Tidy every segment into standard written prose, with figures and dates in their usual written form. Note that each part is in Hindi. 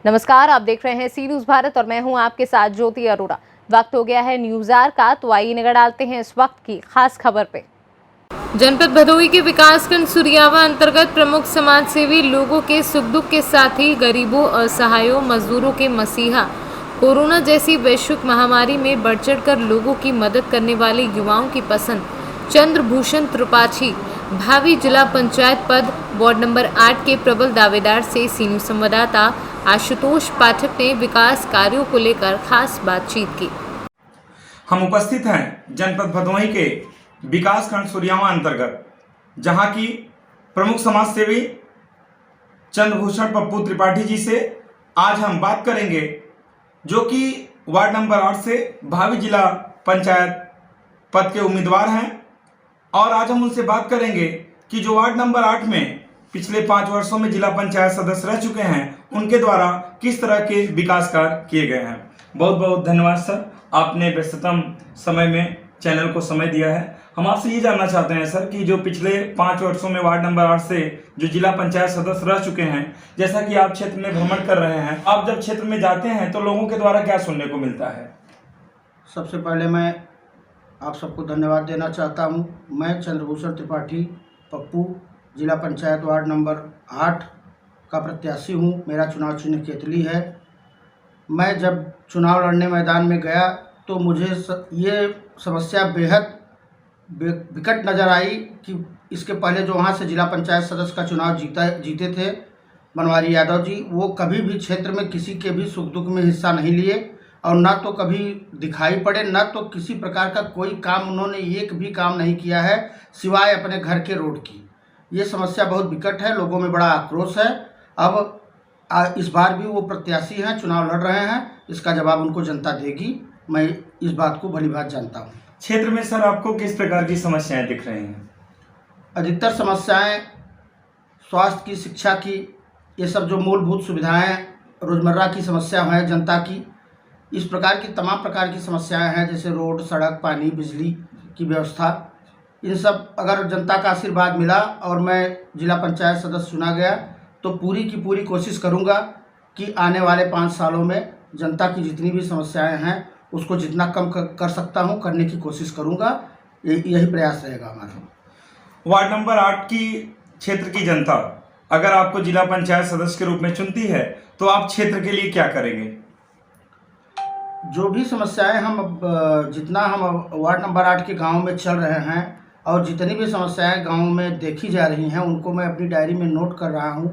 नमस्कार, आप देख रहे हैं सी न्यूज़ भारत और मैं हूं आपके साथ ज्योति अरोड़ा। वक्त हो गया है न्यूज़ आवर का, तो आइए नजर डालते हैं इस वक्त की खास खबर पे। जनपद भदोही के विकासखंड सुरियावा अंतर्गत प्रमुख समाज सेवी लोगों के सुख दुख के साथ ही गरीबों, असहायों, मजदूरों के मसीहा कोरोना जैसी वैश्विक महामारी में बढ़ चढ़कर लोगों की मदद करने वाले युवाओं की पसंद चंद्रभूषण त्रिपाठी भावी जिला पंचायत पद वार्ड नंबर 8 के प्रबल दावेदार से सी न्यूज़ संवाददाता आशुतोष पाठक ने विकास कार्यों को लेकर खास बातचीत की। हम उपस्थित हैं जनपद भदोही के विकासखंड सुरियावा अंतर्गत, जहां की प्रमुख समाज सेवी चंद्रभूषण पप्पू त्रिपाठी जी से आज हम बात करेंगे, जो कि वार्ड नंबर 8 से भावी जिला पंचायत पद के उम्मीदवार हैं। और आज हम उनसे बात करेंगे कि जो वार्ड नंबर 8 में पिछले 5 वर्षों में जिला पंचायत सदस्य रह चुके हैं, उनके द्वारा किस तरह के विकास कार्य किए गए हैं। बहुत बहुत धन्यवाद सर, आपने व्यस्ततम समय में चैनल को समय दिया है। हम आपसे ये जानना चाहते हैं सर कि जो पिछले 5 वर्षों में वार्ड नंबर 8 से जो जिला पंचायत सदस्य रह चुके हैं, जैसा कि आप क्षेत्र में भ्रमण कर रहे हैं, आप जब क्षेत्र में जाते हैं तो लोगों के द्वारा क्या सुनने को मिलता है? सबसे पहले मैं आप सबको धन्यवाद देना चाहता हूं। मैं चंद्रभूषण त्रिपाठी पप्पू जिला पंचायत वार्ड नंबर 8 का प्रत्याशी हूं। मेरा चुनाव चिन्ह केतली है। मैं जब चुनाव लड़ने मैदान में गया तो मुझे ये समस्या बेहद विकट नज़र आई कि इसके पहले जो वहाँ से जिला पंचायत सदस्य का चुनाव जीते थे बनवारी यादव जी, वो कभी भी क्षेत्र में किसी के भी सुख दुख में हिस्सा नहीं लिए और ना तो कभी दिखाई पड़े, ना तो किसी प्रकार का कोई काम उन्होंने एक भी काम नहीं किया है सिवाय अपने घर के रोड की। ये समस्या बहुत विकट है, लोगों में बड़ा आक्रोश है। अब इस बार भी वो प्रत्याशी हैं, चुनाव लड़ रहे हैं, इसका जवाब उनको जनता देगी। मैं इस बात को भली बात जानता हूँ। क्षेत्र में सर आपको किस प्रकार की समस्याएं दिख रही हैं? अधिकतर समस्याएं स्वास्थ्य की, शिक्षा की, ये सब जो मूलभूत सुविधाएं रोज़मर्रा की समस्या है जनता की, इस प्रकार की तमाम प्रकार की समस्याएं हैं, जैसे रोड, सड़क, पानी, बिजली की व्यवस्था। इन सब अगर जनता का आशीर्वाद मिला और मैं जिला पंचायत सदस्य चुना गया तो पूरी की पूरी कोशिश करूंगा कि आने वाले 5 सालों में जनता की जितनी भी समस्याएं हैं उसको जितना कम कर सकता हूं करने की कोशिश करूंगा। यही प्रयास रहेगा हमारा। वार्ड नंबर 8 की क्षेत्र की जनता अगर आपको जिला पंचायत सदस्य के रूप में चुनती है तो आप क्षेत्र के लिए क्या करेंगे? जो भी समस्याएं जितना हम वार्ड नंबर 8 के गांव में चल रहे हैं और जितनी भी समस्याएं गांव में देखी जा रही हैं उनको मैं अपनी डायरी में नोट कर रहा हूं।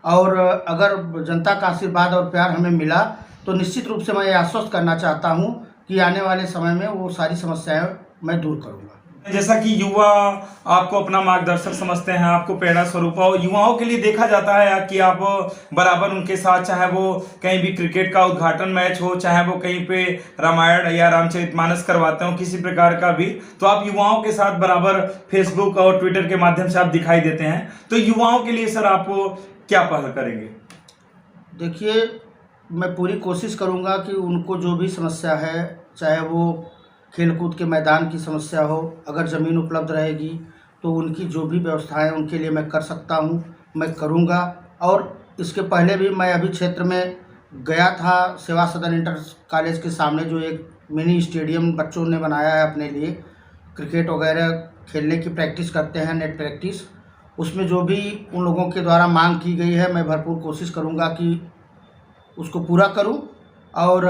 और अगर जनता का आशीर्वाद और प्यार हमें मिला तो निश्चित रूप से मैं ये आश्वस्त करना चाहता हूं कि आने वाले समय में वो सारी समस्याएं मैं दूर करूंगा। जैसा कि युवा आपको अपना मार्गदर्शक समझते हैं, आपको प्रेरणा स्वरूप हो, युवाओं के लिए देखा जाता है कि आप बराबर उनके साथ, चाहे वो कहीं भी क्रिकेट का उद्घाटन मैच हो, चाहे वो कहीं पे रामायण या रामचरितमानस करवाते हो, किसी प्रकार का भी, तो आप युवाओं के साथ बराबर फेसबुक और ट्विटर के माध्यम से आप दिखाई देते हैं। तो युवाओं के लिए सर आप क्या पहल करेंगे? देखिए, मैं पूरी कोशिश करूंगा कि उनको जो भी समस्या है, चाहे वो खेलकूद के मैदान की समस्या हो, अगर ज़मीन उपलब्ध रहेगी तो उनकी जो भी व्यवस्थाएं उनके लिए मैं कर सकता हूं, मैं करूंगा। और इसके पहले भी मैं अभी क्षेत्र में गया था, सेवा सदन इंटर कॉलेज के सामने जो एक मिनी स्टेडियम बच्चों ने बनाया है अपने लिए, क्रिकेट वगैरह खेलने की प्रैक्टिस करते हैं, नेट प्रैक्टिस, उसमें जो भी उन लोगों के द्वारा मांग की गई है मैं भरपूर कोशिश करूँगा कि उसको पूरा करूँ। और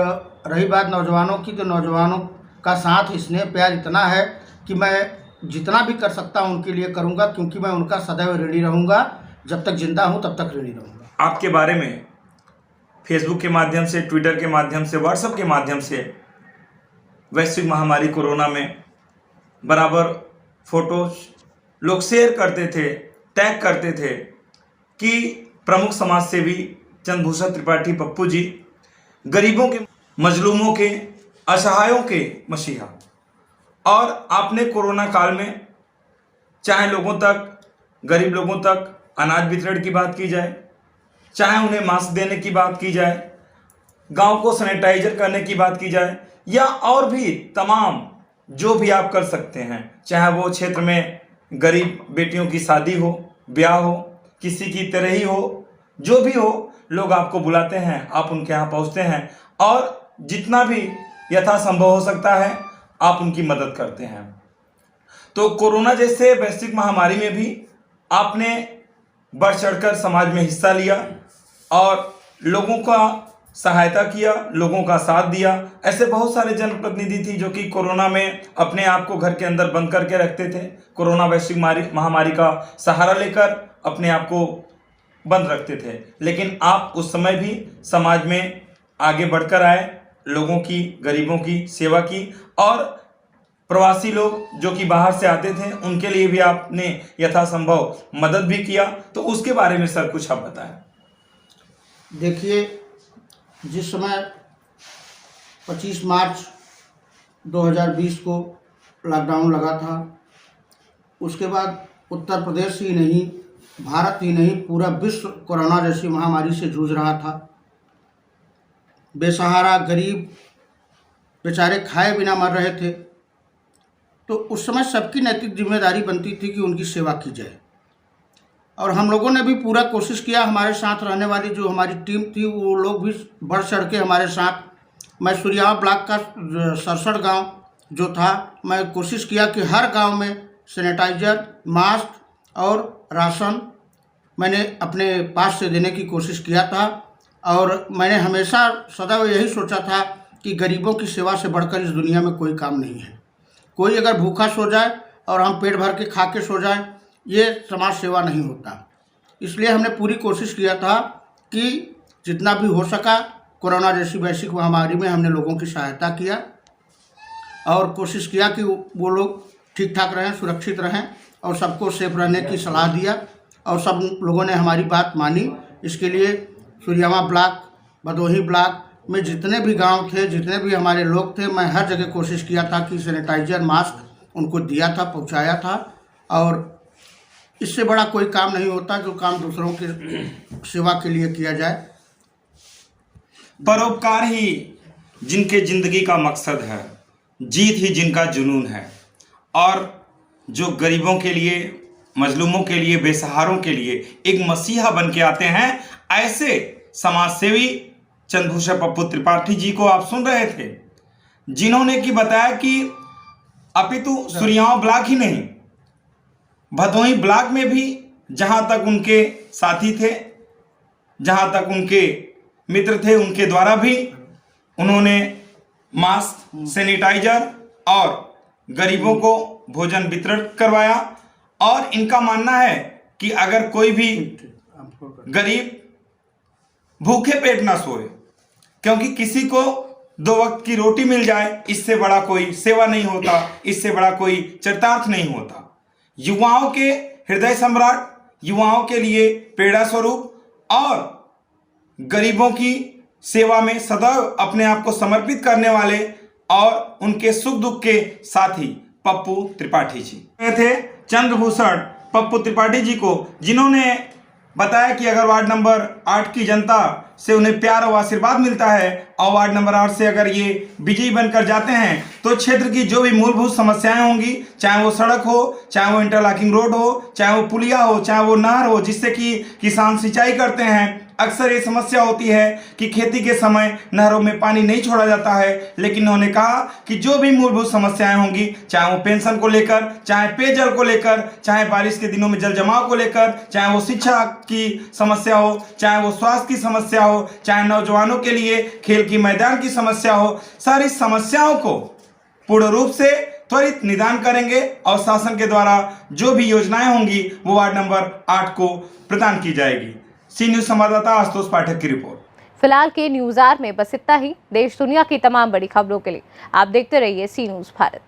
रही बात नौजवानों की, तो नौजवानों का साथ, स्नेह, प्यार इतना है कि मैं जितना भी कर सकता हूं उनके लिए करूंगा, क्योंकि मैं उनका सदैव ऋणी रहूंगा। जब तक जिंदा हूं तब तक ऋणी रहूंगा। आपके बारे में फेसबुक के माध्यम से, ट्विटर के माध्यम से, व्हाट्सएप के माध्यम से वैश्विक महामारी कोरोना में बराबर फोटोज लोग शेयर करते थे, टैग करते थे कि प्रमुख समाज सेवी चंद्रभूषण त्रिपाठी पप्पू जी गरीबों के, मजलूमों के, असहायों के मसीहा। और आपने कोरोना काल में चाहे लोगों तक, गरीब लोगों तक अनाज वितरण की बात की जाए, चाहे उन्हें मास्क देने की बात की जाए, गांव को सैनिटाइजर करने की बात की जाए, या और भी तमाम जो भी आप कर सकते हैं, चाहे वो क्षेत्र में गरीब बेटियों की शादी हो, ब्याह हो, किसी की तरह ही हो, जो भी हो, लोग आपको बुलाते हैं, आप उनके यहाँ पहुँचते हैं और जितना भी यथासंभव हो सकता है आप उनकी मदद करते हैं। तो कोरोना जैसे वैश्विक महामारी में भी आपने बढ़ चढ़कर समाज में हिस्सा लिया और लोगों का सहायता किया, लोगों का साथ दिया। ऐसे बहुत सारे जनप्रतिनिधि थी जो कि कोरोना में अपने आप को घर के अंदर बंद करके रखते थे, कोरोना वैश्विक महामारी का सहारा लेकर अपने आप को बंद रखते थे, लेकिन आप उस समय भी समाज में आगे बढ़कर आए, लोगों की, गरीबों की सेवा की और प्रवासी लोग जो कि बाहर से आते थे उनके लिए भी आपने यथासंभव मदद भी किया। तो उसके बारे में सर कुछ आप बताएं। देखिए, जिस समय 25 मार्च 2020 को लॉकडाउन लगा था, उसके बाद उत्तर प्रदेश ही नहीं, भारत ही नहीं, पूरा विश्व कोरोना जैसी महामारी से जूझ रहा था। बेसहारा गरीब बेचारे खाए बिना मर रहे थे। तो उस समय सबकी नैतिक जिम्मेदारी बनती थी कि उनकी सेवा की जाए और हम लोगों ने भी पूरा कोशिश किया। हमारे साथ रहने वाली जो हमारी टीम थी वो लोग भी बढ़ चढ़ के हमारे साथ, मैं सूर्यावा ब्लॉक का 67 गांव जो था, मैं कोशिश किया कि हर गांव में सैनिटाइज़र, मास्क और राशन मैंने अपने पास से देने की कोशिश किया था। और मैंने हमेशा सदैव यही सोचा था कि गरीबों की सेवा से बढ़कर इस दुनिया में कोई काम नहीं है। कोई अगर भूखा सो जाए और हम पेट भर के खा के सो जाएं, ये समाज सेवा नहीं होता। इसलिए हमने पूरी कोशिश किया था कि जितना भी हो सका कोरोना जैसी वैश्विक महामारी में हमने लोगों की सहायता किया और कोशिश किया कि वो लोग ठीक ठाक रहें, सुरक्षित रहें और सबको सेफ रहने की सलाह दिया और सब लोगों ने हमारी बात मानी। इसके लिए सूर्यावा ब्लॉक, भदोही ब्लॉक में जितने भी गांव थे, जितने भी हमारे लोग थे, मैं हर जगह कोशिश किया था कि सैनिटाइज़र, मास्क उनको दिया था, पहुंचाया था। और इससे बड़ा कोई काम नहीं होता जो काम दूसरों की सेवा के लिए किया जाए। परोपकार ही जिनके जिंदगी का मकसद है, जीत ही जिनका जुनून है और जो गरीबों के लिए, मजलूमों के लिए, बेसहारों के लिए एक मसीहा बन के आते हैं, ऐसे समाजसेवी चंद्रभूषण पप्पू त्रिपाठी जी को आप सुन रहे थे, जिन्होंने कि बताया कि अपितु सूर्यावा ब्लॉक ही नहीं, भदोही ब्लॉक में भी जहां तक उनके साथी थे, जहां तक उनके मित्र थे, उनके द्वारा भी उन्होंने मास्क, सैनिटाइजर और गरीबों को भोजन वितरण करवाया। और इनका मानना है कि अगर कोई भी गरीब भूखे पेट ना सोए, क्योंकि किसी को 2 वक्त की रोटी मिल जाए, इससे बड़ा कोई सेवा नहीं होता, इससे बड़ा कोई चरितार्थ नहीं होता। युवाओं के हृदय सम्राट, युवाओं के लिए प्रेरणा स्वरूप और गरीबों की सेवा में सदैव अपने आप को समर्पित करने वाले और उनके सुख दुख के साथी पप्पू त्रिपाठी जी थे। चंद्रभूषण पप्पू त्रिपाठी जी को, जिन्होंने बताया कि अगर वार्ड नंबर 8 की जनता से उन्हें प्यार और आशीर्वाद मिलता है और वार्ड नंबर 8 से अगर ये विजयी बनकर जाते हैं तो क्षेत्र की जो भी मूलभूत समस्याएं होंगी, चाहे वो सड़क हो, चाहे वो इंटरलॉकिंग रोड हो, चाहे वो पुलिया हो, चाहे वो नहर हो जिससे कि किसान सिंचाई करते हैं। अक्सर ये समस्या होती है कि खेती के समय नहरों में पानी नहीं छोड़ा जाता है, लेकिन उन्होंने कहा कि जो भी मूलभूत समस्याएं होंगी, चाहे वो पेंशन को लेकर, चाहे पेयजल को लेकर, चाहे बारिश के दिनों में जल जमाव को लेकर, चाहे वो शिक्षा की समस्या हो, चाहे वो स्वास्थ्य की समस्या हो, चाहे नौजवानों के लिए खेल की मैदान की समस्या हो, सारी समस्याओं को पूर्ण रूप से त्वरित निदान करेंगे और शासन के द्वारा जो भी योजनाएं होंगी वो वार्ड नंबर 8 को प्रदान की जाएगी। सी न्यूज संवाददाता आशुतोष पाठक की रिपोर्ट। फिलहाल के न्यूज़ आवर में बस इतना ही। देश दुनिया की तमाम बड़ी खबरों के लिए आप देखते रहिए सी न्यूज़ भारत।